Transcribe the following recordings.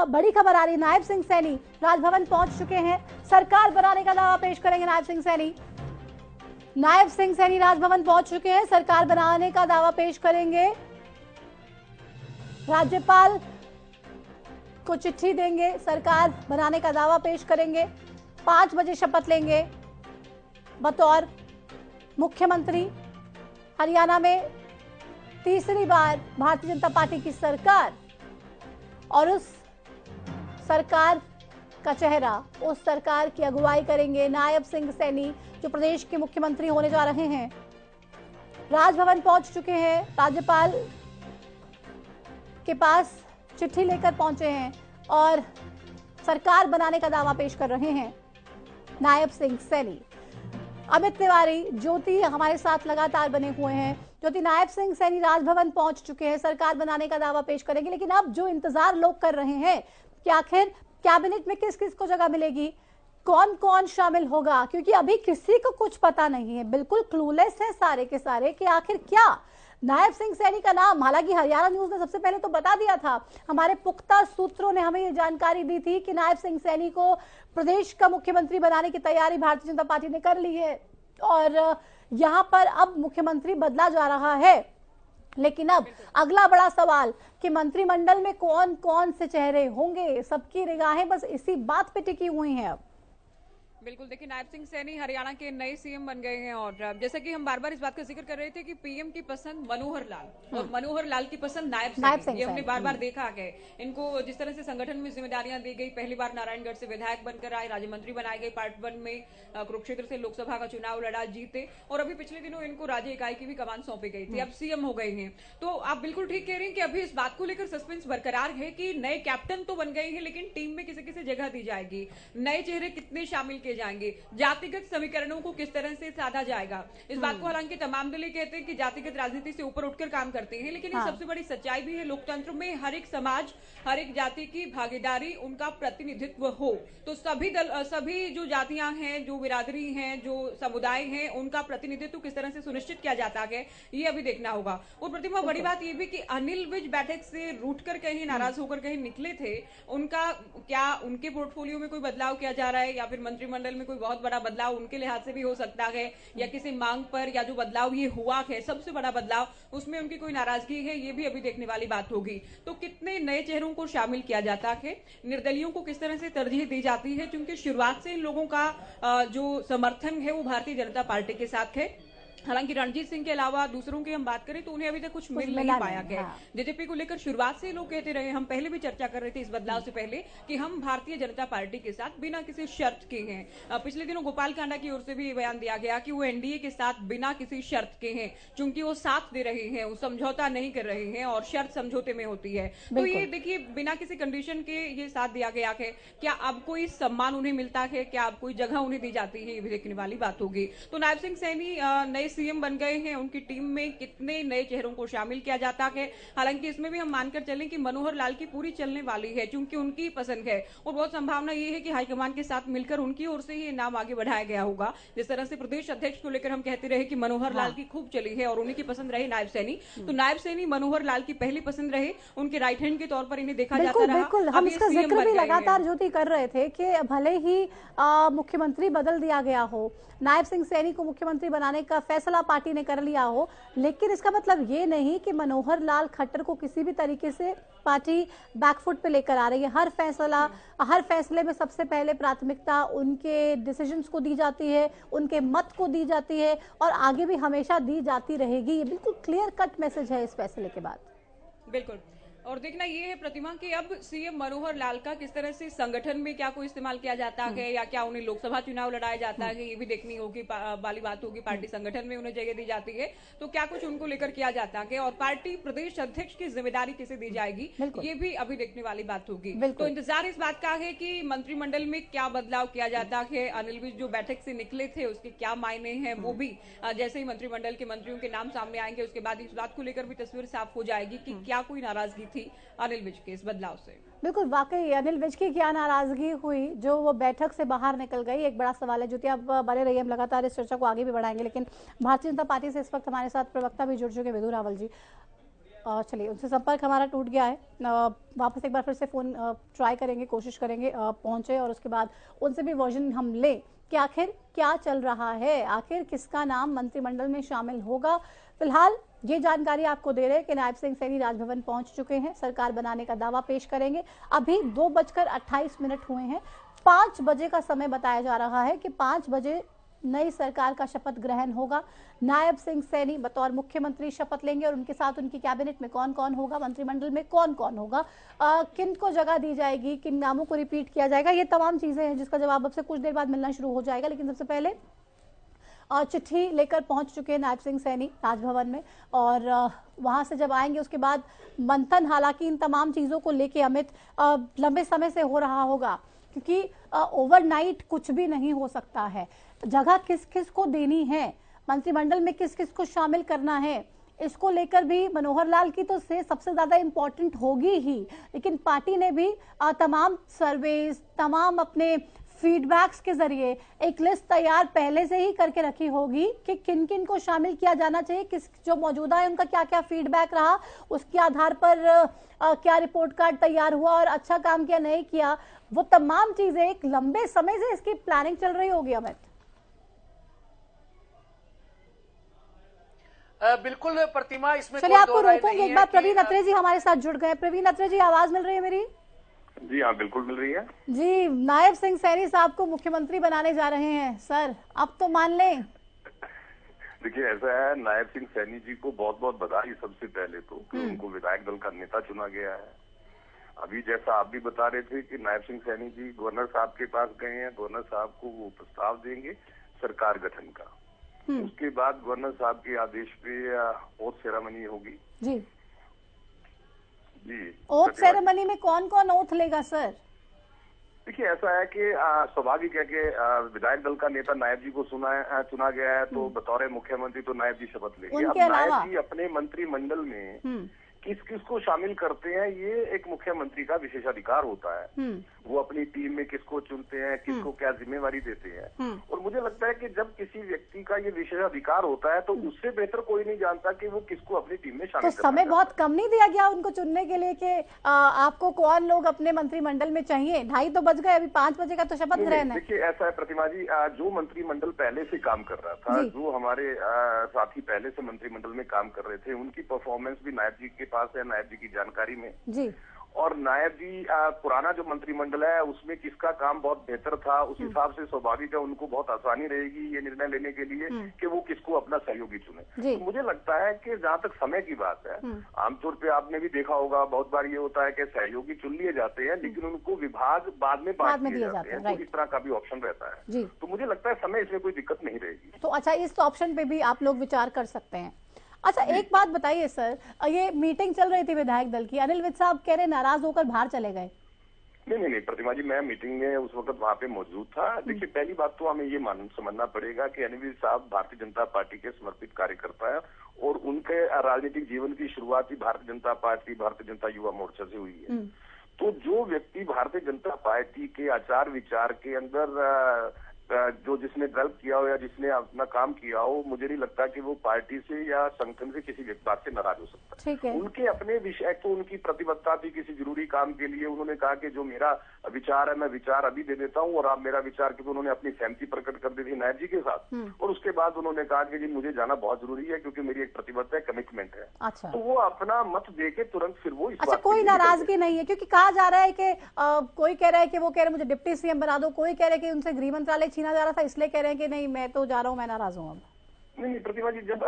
बड़ी खबर आ रही, नायब सिंह सैनी राजभवन पहुंच चुके हैं, सरकार बनाने का दावा पेश करेंगे। नायब सिंह सैनी राजभवन पहुंच चुके हैं, सरकार बनाने का दावा पेश करेंगे। राज्यपाल को चिट्ठी देंगे, सरकार बनाने का दावा पेश करेंगे। 5 बजे शपथ लेंगे बतौर मुख्यमंत्री। हरियाणा में तीसरी बार भारतीय जनता पार्टी की सरकार, और उस सरकार का चेहरा, उस सरकार की अगुवाई करेंगे नायब सिंह सैनी, जो प्रदेश के मुख्यमंत्री होने जा रहे हैं। राजभवन पहुंच चुके हैं, राज्यपाल के पास चिट्ठी लेकर पहुंचे हैं और सरकार बनाने का दावा पेश कर रहे हैं नायब सिंह सैनी। अमित तिवारी, ज्योति हमारे साथ लगातार बने हुए हैं। ज्योति, नायब सिंह सैनी राजभवन पहुंच चुके हैं, सरकार बनाने का दावा पेश करेंगे, लेकिन अब जो इंतजार लोग कर रहे हैं कि आखिर कैबिनेट में किस किस को जगह मिलेगी, कौन कौन शामिल होगा, क्योंकि अभी किसी को कुछ पता नहीं है। बिल्कुल क्लूलेस है सारे के सारे कि आखिर क्या नायब सिंह सैनी का नाम। हालांकि हरियाणा न्यूज ने सबसे पहले तो बता दिया था, हमारे पुख्ता सूत्रों ने हमें ये जानकारी दी थी कि नायब सिंह सैनी को प्रदेश का मुख्यमंत्री बनाने की तैयारी भारतीय जनता पार्टी ने कर ली है और यहां पर अब मुख्यमंत्री बदला जा रहा है। लेकिन अब अगला बड़ा सवाल कि मंत्रिमंडल में कौन कौन से चेहरे होंगे, सबकी निगाहें बस इसी बात पे टिकी हुई हैं। अब बिल्कुल, देखिए नायब सिंह सैनी हरियाणा के नए सीएम बन गए हैं और जैसा कि हम बार बार इस बात का जिक्र कर रहे थे कि पीएम की पसंद मनोहर लाल और मनोहर लाल की पसंद नायब सैनी, ये हमने बार बार देखा है। इनको जिस तरह से संगठन में जिम्मेदारियां दी गई, पहली बार नारायणगढ़ से विधायक बनकर आए, राज्य मंत्री बनाए गए, पार्ट 1 में कुरुक्षेत्र से लोकसभा का चुनाव लड़ा, जीते, और अभी पिछले दिनों इनको राज्य इकाई की भी कमान सौंपी गई थी, अब सीएम हो गए हैं। तो आप बिल्कुल ठीक कह रहे हैं कि अभी इस बात को लेकर सस्पेंस बरकरार है कि नए कैप्टन तो बन गए हैं, लेकिन टीम में किसे किसे जगह दी जाएगी, नए चेहरे कितने शामिल किए जाएंगे, जातिगत समीकरणों को किस तरह से साधा जाएगा। इस बात को हालांकि तमाम दल कहते हैं कि जातिगत राजनीति से ऊपर उठकर काम करते हैं, लेकिन ये सबसे बड़ी सच्चाई भी है लोकतंत्र में, हर एक समाज, हर एक जाति की भागीदारी, उनका प्रतिनिधित्व हो, तो सभी दल, सभी जो जातियां हैं, जो बिरादरी हैं, जो समुदाय हैं, उनका प्रतिनिधित्व किस तरह से सुनिश्चित किया जाता है, ये अभी देखना होगा। और प्रतिमा, बड़ी बात ये भी कि अनिल विज बैठक से रूठकर कहीं नाराज होकर कहीं निकले थे, उनका क्या, उनके पोर्टफोलियो में कोई बदलाव किया जा रहा है या फिर मंत्रिमंडल में कोई बहुत बड़ा बदलाव उनके लिहाज से भी हो सकता है, या किसी मांग पर, या जो बदलाव ये हुआ है सबसे बड़ा बदलाव, उसमें उनकी कोई नाराजगी है, ये भी अभी देखने वाली बात होगी। तो कितने नए चेहरों को शामिल किया जाता है, निर्दलियों को किस तरह से तरजीह दी जाती है, क्योंकि शुरुआत से इन लोगों का जो समर्थन है वो भारतीय जनता पार्टी के साथ है। हालांकि रणजीत सिंह के अलावा दूसरों की हम बात करें तो उन्हें अभी तक कुछ मिल नहीं पाया गया। जेजेपी को लेकर शुरुआत से लोग कहते रहे, हम पहले भी चर्चा कर रहे थे इस बदलाव से पहले, कि हम भारतीय जनता पार्टी के साथ बिना किसी शर्त के हैं। पिछले दिनों गोपाल कांडा की ओर से भी बयान दिया गया कि वो एनडीए के साथ बिना किसी शर्त के हैं, क्योंकि वो साथ दे रहे हैं, वो समझौता नहीं कर रहे हैं और शर्त समझौते में होती है। तो ये देखिए, बिना किसी कंडीशन के ये साथ दिया गया है। क्या अब कोई सम्मान उन्हें मिलता है, क्या अब कोई जगह उन्हें दी जाती है, ये भी देखने वाली बात होगी। तो नायब सिंह सैनी नए सीएम बन गए हैं, उनकी टीम में कितने नए चेहरों को शामिल किया जाता है। हालांकि इसमें भी हम मानकर चलें कि मनोहर लाल की पूरी चलने वाली है, क्योंकि उनकी पसंद है और बहुत संभावना ये है कि हाईकमान के साथ मिलकर उनकी ओर से ये नाम आगे बढ़ाया गया होगा। जिस तरह से प्रदेश अध्यक्ष को लेकर हम कहते रहे कि मनोहर लाल की खूब चली है और उन्हीं की पसंद रहे नायब सैनी, तो नायब सैनी मनोहर लाल की पहली पसंद रहे, उनके राइट हैंड के तौर पर इन्हें देखा जाता रहा। बिल्कुल, हम इसका जिक्र भी लगातार ज्योति कर रहे थे कि भले ही मुख्यमंत्री बदल दिया गया हो, नायब सिंह सैनी को मुख्यमंत्री बनाने का फैसला पार्टी ने कर लिया हो, लेकिन इसका मतलब ये नहीं कि मनोहर लाल खट्टर को किसी भी तरीके से पार्टी बैकफुट पे लेकर आ रही है। हर फैसले में सबसे पहले प्राथमिकता उनके डिसीजंस को दी जाती है, उनके मत को दी जाती है और आगे भी हमेशा दी जाती रहेगी। ये बिल्कुल क्लियर कट मैसेज है इस फैसले के बाद। बिल्कुल, और देखना ये है प्रतिमा कि अब सीएम मनोहर लाल का किस तरह से संगठन में क्या कोई इस्तेमाल किया जाता है, या क्या उन्हें लोकसभा चुनाव लड़ाया जाता है, ये भी देखनी होगी वाली बात होगी। पार्टी संगठन में उन्हें जगह दी जाती है तो क्या कुछ उनको लेकर किया जाता है, और पार्टी प्रदेश अध्यक्ष की जिम्मेदारी किसे दी जाएगी, ये भी अभी देखने वाली बात होगी। तो इंतजार इस बात का है कि मंत्रिमंडल में क्या बदलाव किया जाता है। अनिल विज जो बैठक से निकले थे उसके क्या मायने हैं, वो भी जैसे ही मंत्रिमंडल के मंत्रियों के नाम सामने आएंगे उसके बाद इस बात को लेकर भी तस्वीर साफ हो जाएगी कि क्या कोई नाराजगी थी अनिल विज के इस बदलाव से। बिल्कुल, वाकई अनिल विज की क्या नाराजगी हुई जो वो बैठक से बाहर निकल गई, एक बड़ा सवाल है। ज्योति, आप बने रहिए, हम लगातार इस चर्चा को आगे भी बढ़ाएंगे, लेकिन भारतीय जनता पार्टी से इस वक्त हमारे साथ प्रवक्ता भी जुड़ चुके विधु रावल जी। चलिए, उनसे संपर्क हमारा टूट गया है। वापस एक बार फिर से फोन ट्राई करेंगे, कोशिश करेंगे पहुंचे, और उसके बाद उनसे भी वर्जन हम लें कि आखिर क्या चल रहा है, आखिर किसका नाम मंत्रिमंडल में शामिल होगा। फिलहाल ये जानकारी आपको दे रहे हैं कि नायब सिंह सैनी राजभवन पहुंच चुके हैं, सरकार बनाने का दावा पेश करेंगे। अभी 2:28 हुए हैं। 5 बजे का समय बताया जा रहा है कि 5 बजे नई सरकार का शपथ ग्रहण होगा। नायब सिंह सैनी बतौर मुख्यमंत्री शपथ लेंगे और उनके साथ उनकी कैबिनेट में कौन कौन होगा, मंत्रिमंडल में कौन कौन होगा, किन को जगह दी जाएगी, किन नामों को रिपीट किया जाएगा, ये तमाम चीजें हैं जिसका जवाब अब से कुछ देर बाद मिलना शुरू हो जाएगा। लेकिन सबसे पहले चिट्ठी लेकर पहुंच चुके हैं नायब सिंह सैनी राजभवन में, और वहां से जब आएंगे उसके बाद मंथन, हालांकि इन तमाम चीजों को लेके अमित लंबे समय से हो रहा होगा, क्योंकि ओवरनाइट कुछ भी नहीं हो सकता है। जगह किस किस को देनी है, मंत्रिमंडल में किस किस को शामिल करना है, इसको लेकर भी मनोहर लाल की तो से सबसे ज्यादा इम्पोर्टेंट होगी ही, लेकिन पार्टी ने भी तमाम सर्वेस, तमाम अपने फीडबैक्स के जरिए एक लिस्ट तैयार पहले से ही करके रखी होगी कि किन किन को शामिल किया जाना चाहिए, किस जो मौजूदा है उनका क्या क्या फीडबैक रहा, उसके आधार पर क्या रिपोर्ट कार्ड तैयार हुआ और अच्छा काम किया नहीं किया, वो तमाम चीजें एक लंबे समय से इसकी प्लानिंग चल रही होगी अमित। बिल्कुल प्रतिमा, इसमें चलिए आपको रोकूंगी एक बार। प्रवीण अत्रे जी हमारे साथ जुड़ गए। प्रवीण अत्रे जी, आवाज मिल रही है मेरी? जी हाँ, बिल्कुल मिल रही है जी। नायब सिंह सैनी साहब को मुख्यमंत्री बनाने जा रहे हैं सर, अब तो मान लें। देखिए, ऐसा है, नायब सिंह सैनी जी को बहुत बहुत बधाई सबसे पहले तो कि उनको विधायक दल का नेता चुना गया है। अभी जैसा आप भी बता रहे थे कि नायब सिंह सैनी जी गवर्नर साहब के पास गए हैं, गवर्नर साहब को वो प्रस्ताव देंगे सरकार गठन का। उसके बाद गवर्नर साहब के आदेश पे ओथ सेरेमनी होगी। जी जी। ओथ सेरेमनी में कौन कौन ओथ लेगा सर? देखिए, ऐसा है कि स्वाभाविक है कि विधायक दल का नेता नायब जी को चुना गया है, तो बतौर मुख्यमंत्री तो नायब जी शपथ लेंगे। अब नायब जी अपने मंत्रिमंडल में किस किस को शामिल करते हैं, ये एक मुख्यमंत्री का विशेषाधिकार होता है। वो अपनी टीम में किसको चुनते हैं, किसको क्या जिम्मेवारी देते हैं। और मुझे लगता है कि जब किसी व्यक्ति का ये विशेषाधिकार होता है तो उससे बेहतर कोई नहीं जानता कि वो किसको अपनी टीम में शामिल तो समय बहुत कम नहीं दिया गया उनको चुनने के लिए कि आपको कौन लोग अपने मंत्रिमंडल में चाहिए? 2:30 तो बज गए, अभी 5 बजे का तो शपथ ग्रहण है। देखिए, ऐसा है प्रतिमा जी, जो मंत्रिमंडल पहले से काम कर रहा था, जो हमारे साथी पहले से मंत्रिमंडल में काम कर रहे थे, उनकी परफॉर्मेंस भी नायब जी के पास है, नायब जी की जानकारी में जी। और नायब जी पुराना जो मंत्रिमंडल है उसमें किसका काम बहुत बेहतर था, उस हिसाब से स्वाभाविक है उनको बहुत आसानी रहेगी ये निर्णय लेने के लिए कि वो किसको अपना सहयोगी चुने। तो मुझे लगता है कि जहाँ तक समय की बात है, आमतौर पे आपने भी देखा होगा, बहुत बार ये होता है कि सहयोगी चुन लिए जाते हैं लेकिन उनको विभाग बाद में बांट दिए जाते हैं, तो इस तरह का भी ऑप्शन रहता है। तो मुझे लगता है समय इसमें कोई दिक्कत नहीं रहेगी। तो अच्छा, इस ऑप्शन पे भी आप लोग विचार कर सकते हैं। अच्छा, एक बात बताइए सर, ये मीटिंग चल रही थी विधायक दल की, अनिल विज साहब कह रहे नाराज होकर बाहर चले गए। नहीं प्रतिमा जी, मैं मीटिंग में उस वक्त वहाँ पे मौजूद था। देखिए, पहली बात तो हमें ये समझना पड़ेगा कि अनिल विज साहब भारतीय जनता पार्टी के समर्पित कार्यकर्ता है और उनके राजनीतिक जीवन की शुरुआत ही भारतीय जनता पार्टी, भारतीय जनता युवा मोर्चा से हुई है। तो जो व्यक्ति भारतीय जनता पार्टी के आचार विचार के अंदर जो जिसने गलत किया हो या जिसने अपना काम किया हो, मुझे नहीं लगता कि वो पार्टी से या संगठन से किसी बात से नाराज हो सकता है। उनके अपने विषय तो उनकी प्रतिबद्धता थी किसी जरूरी काम के लिए, उन्होंने कहा कि जो मेरा विचार है मैं विचार अभी दे देता हूँ और आप मेरा विचार, क्योंकि उन्होंने अपनी सहमति प्रकट कर दी थी नायब जी के साथ। और उसके बाद उन्होंने कहा कि जी मुझे जाना बहुत जरूरी है क्योंकि मेरी एक प्रतिबद्धता है, कमिटमेंट है। अच्छा। तो वो अपना मत दे के तुरंत फिर वो अच्छा, कोई नाराजगी नहीं है, क्योंकि कहा जा रहा है कि कोई कह रहा है कि वो कह रहे मुझे डिप्टी सीएम बना दो, कोई कह रहे हैं कि उनसे गृह मंत्रालय छीना जा रहा था इसलिए कह रहे हैं कि नहीं मैं तो जा रहा हूँ, मैं नाराज हूँ। अब नहीं प्रतिमा जी, जब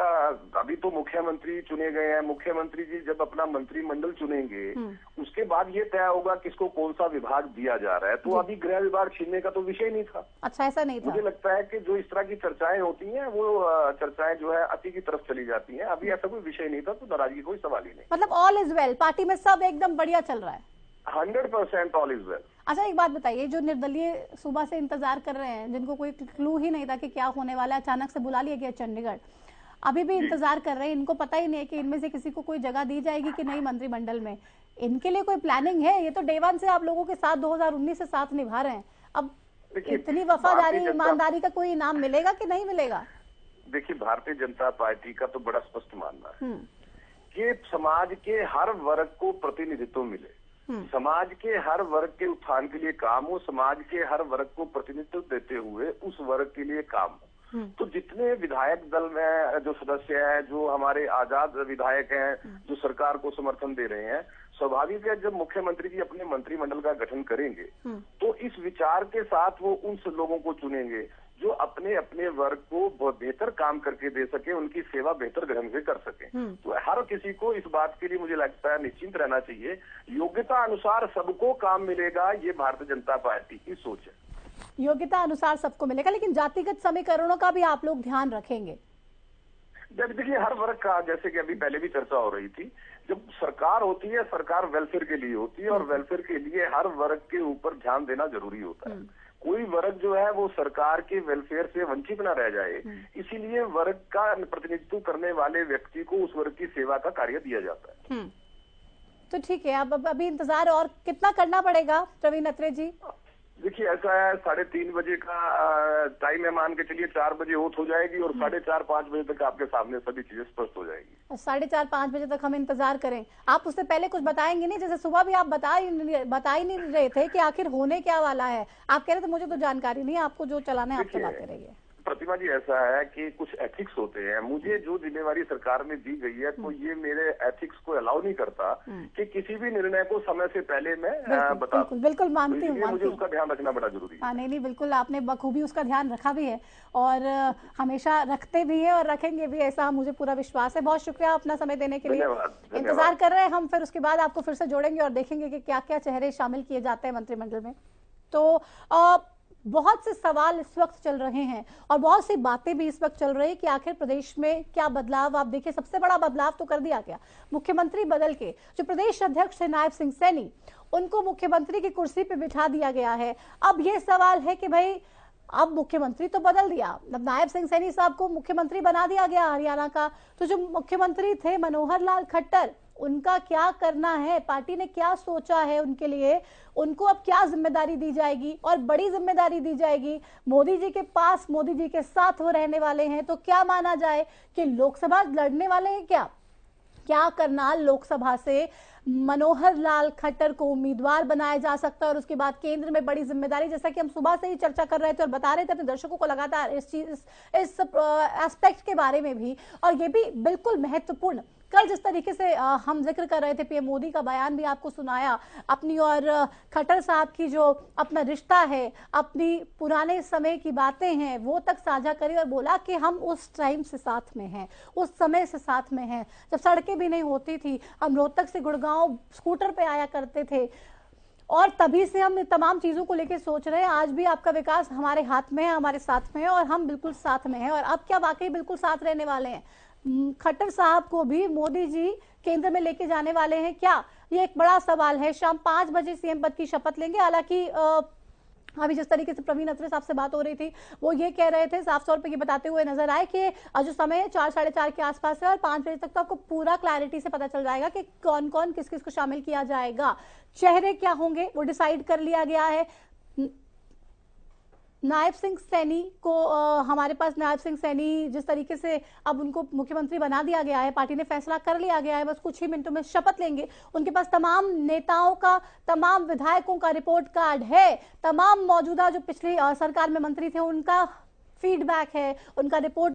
अभी तो मुख्यमंत्री चुने गए हैं, मुख्यमंत्री जी जब अपना मंत्रिमंडल चुनेंगे उसके बाद ये तय होगा किसको कौन सा विभाग दिया जा रहा है। तो अभी गृह विभाग छीनने का तो विषय नहीं था। अच्छा, ऐसा नहीं था। मुझे लगता है कि जो इस तरह की चर्चाएं होती हैं वो चर्चाएं जो है अति की तरफ चली जाती हैं। अभी ऐसा कोई विषय नहीं था, तो नाराजगी कोई सवाल ही नहीं। मतलब ऑल इज वेल, पार्टी में सब एकदम बढ़िया चल रहा है। 100% ऑल इज वेल। अच्छा, एक बात बताइए, जो निर्दलीय सुबह से इंतजार कर रहे हैं, जिनको कोई क्लू ही नहीं था कि क्या होने वाला है, अचानक से बुला लिया गया चंडीगढ़, अभी भी इंतजार कर रहे हैं, इनको पता ही नहीं है कि इनमें से किसी को कोई जगह दी जाएगी कि नहीं मंत्रिमंडल में, इनके लिए कोई प्लानिंग है? ये तो डे वन से आप लोगों के साथ 2019 से साथ निभा रहे हैं, अब इतनी वफादारी ईमानदारी का कोई इनाम मिलेगा कि नहीं मिलेगा? देखिए, भारतीय जनता पार्टी का तो बड़ा स्पष्ट मानना है कि समाज के हर वर्ग को प्रतिनिधित्व मिले, समाज के हर वर्ग के उत्थान के लिए काम हो, समाज के हर वर्ग को प्रतिनिधित्व देते हुए उस वर्ग के लिए काम हो। तो जितने विधायक दल में जो सदस्य हैं, जो हमारे आजाद विधायक हैं, जो सरकार को समर्थन दे रहे हैं, स्वाभाविक है जब मुख्यमंत्री जी अपने मंत्रिमंडल का गठन करेंगे तो इस विचार के साथ वो उन लोगों को चुनेंगे जो अपने अपने वर्ग को बहुत बेहतर काम करके दे सके, उनकी सेवा बेहतर ढंग से कर सके। तो हर किसी को इस बात के लिए मुझे लगता है निश्चिंत रहना चाहिए, योग्यता अनुसार सबको काम मिलेगा, ये भारतीय जनता पार्टी की सोच है। योग्यता अनुसार सबको मिलेगा, लेकिन जातिगत समीकरणों का भी आप लोग ध्यान रखेंगे? देखिए, हर वर्ग का, जैसे कि अभी पहले भी चर्चा हो रही थी, जब सरकार होती है, सरकार वेलफेयर के लिए होती है और वेलफेयर के लिए हर वर्ग के ऊपर ध्यान देना जरूरी होता है। कोई वर्ग जो है वो सरकार के वेलफेयर से वंचित न रह जाए, इसीलिए वर्ग का प्रतिनिधित्व करने वाले व्यक्ति को उस वर्ग की सेवा का कार्य दिया जाता है। तो ठीक है, अब अभी इंतजार और कितना करना पड़ेगा प्रवीण अत्रे जी? देखिए, ऐसा है, 3:30 बजे का टाइम है, मान के चलिए 4 बजे ओथ हो जाएगी और 4:30-5 बजे तक आपके सामने सभी चीजें स्पष्ट हो जाएगी। 4:30-5 बजे तक हम इंतजार करें? आप उससे पहले कुछ बताएंगे नहीं? जैसे सुबह भी आप बता ही नहीं रहे थे कि आखिर होने क्या वाला है, आप कह रहे थे मुझे तो जानकारी नहीं है, आपको जो चलाना है आप चलाते रहिए। प्रतिमा जी, ऐसा है कि कुछ एथिक्स होते हैं, मुझे जो जिम्मेवारी सरकार में दी गई है तो ये मेरे एथिक्स को अलाउ नहीं करता कि किसी भी निर्णय को समय से पहले मैं बता दूं। बिल्कुल मानती हूँ, मुझे उसका ध्यान रखना बड़ा जरूरी है। नहीं, बिल्कुल आपने बखूबी उसका ध्यान रखा भी है और हमेशा रखते भी है और रखेंगे भी, ऐसा मुझे पूरा विश्वास है। बहुत शुक्रिया अपना समय देने के लिए। इंतजार कर रहे हैं हम, फिर उसके बाद आपको फिर से जोड़ेंगे और देखेंगे कि क्या क्या चेहरे शामिल किए जाते हैं मंत्रिमंडल में। तो बहुत से सवाल इस वक्त चल रहे हैं और बहुत सी बातें भी इस वक्त चल रही है कि आखिर प्रदेश में क्या बदलाव। आप देखिए, सबसे बड़ा बदलाव तो कर दिया गया, मुख्यमंत्री बदल के जो प्रदेश अध्यक्ष है नायब सिंह सैनी, उनको मुख्यमंत्री की कुर्सी पे बिठा दिया गया है। अब ये सवाल है कि भाई अब मुख्यमंत्री तो बदल दिया, अब नायब सिंह सैनी साहब को मुख्यमंत्री बना दिया गया हरियाणा का, तो जो मुख्यमंत्री थे मनोहर लाल खट्टर, उनका क्या करना है, पार्टी ने क्या सोचा है उनके लिए, उनको अब क्या जिम्मेदारी दी जाएगी और बड़ी जिम्मेदारी दी जाएगी। मोदी जी के पास, मोदी जी के साथ वो रहने वाले हैं, तो क्या माना जाए कि लोकसभा लड़ने वाले हैं? क्या करनाल लोकसभा से मनोहर लाल खट्टर को उम्मीदवार बनाया जा सकता है और उसके बाद केंद्र में बड़ी जिम्मेदारी, जैसा कि हम सुबह से ही चर्चा कर रहे थे और बता रहे थे अपने दर्शकों को लगातार इस एस्पेक्ट के बारे में भी, और ये भी बिल्कुल महत्वपूर्ण। कल जिस तरीके से हम जिक्र कर रहे थे, पीएम मोदी का बयान भी आपको सुनाया अपनी, और खट्टर साहब की जो अपना रिश्ता है, अपनी पुराने समय की बातें हैं वो तक साझा करी और बोला कि हम उस टाइम से साथ में हैं, उस समय से साथ में हैं, जब सड़कें भी नहीं होती थी, हम रोहतक से गुड़गांव स्कूटर पे आया करते थे और तभी से हम तमाम चीजों को लेकर सोच रहे हैं। आज भी आपका विकास हमारे हाथ में है, हमारे साथ में है और हम बिल्कुल साथ में हैं। और अब क्या वाकई बिल्कुल साथ रहने वाले हैं? खट्टर साहब को भी मोदी जी केंद्र में लेके जाने वाले हैं क्या? ये एक बड़ा सवाल है। शाम 5 बजे सीएम पद की शपथ लेंगे। हालांकि अभी जिस तरीके से प्रवीण अत्रे साहब से बात हो रही थी, वो ये कह रहे थे, साफ तौर पे ये बताते हुए नजर आए कि जो समय है 4 साढ़े 4 के आसपास है और 5 बजे तक तो आपको पूरा क्लैरिटी से पता चल जाएगा कि कौन कौन किस किस को शामिल किया जाएगा, चेहरे क्या होंगे वो डिसाइड कर लिया गया है। नायब सिंह सैनी को हमारे पास नायब सिंह सैनी जिस तरीके से अब उनको मुख्यमंत्री बना दिया गया है, पार्टी ने फैसला कर लिया गया है, बस कुछ ही मिनटों में शपथ लेंगे। उनके पास तमाम नेताओं का, तमाम विधायकों का रिपोर्ट कार्ड है, तमाम मौजूदा जो पिछली सरकार में मंत्री थे उनका फीडबैक है, उनका रिपोर्ट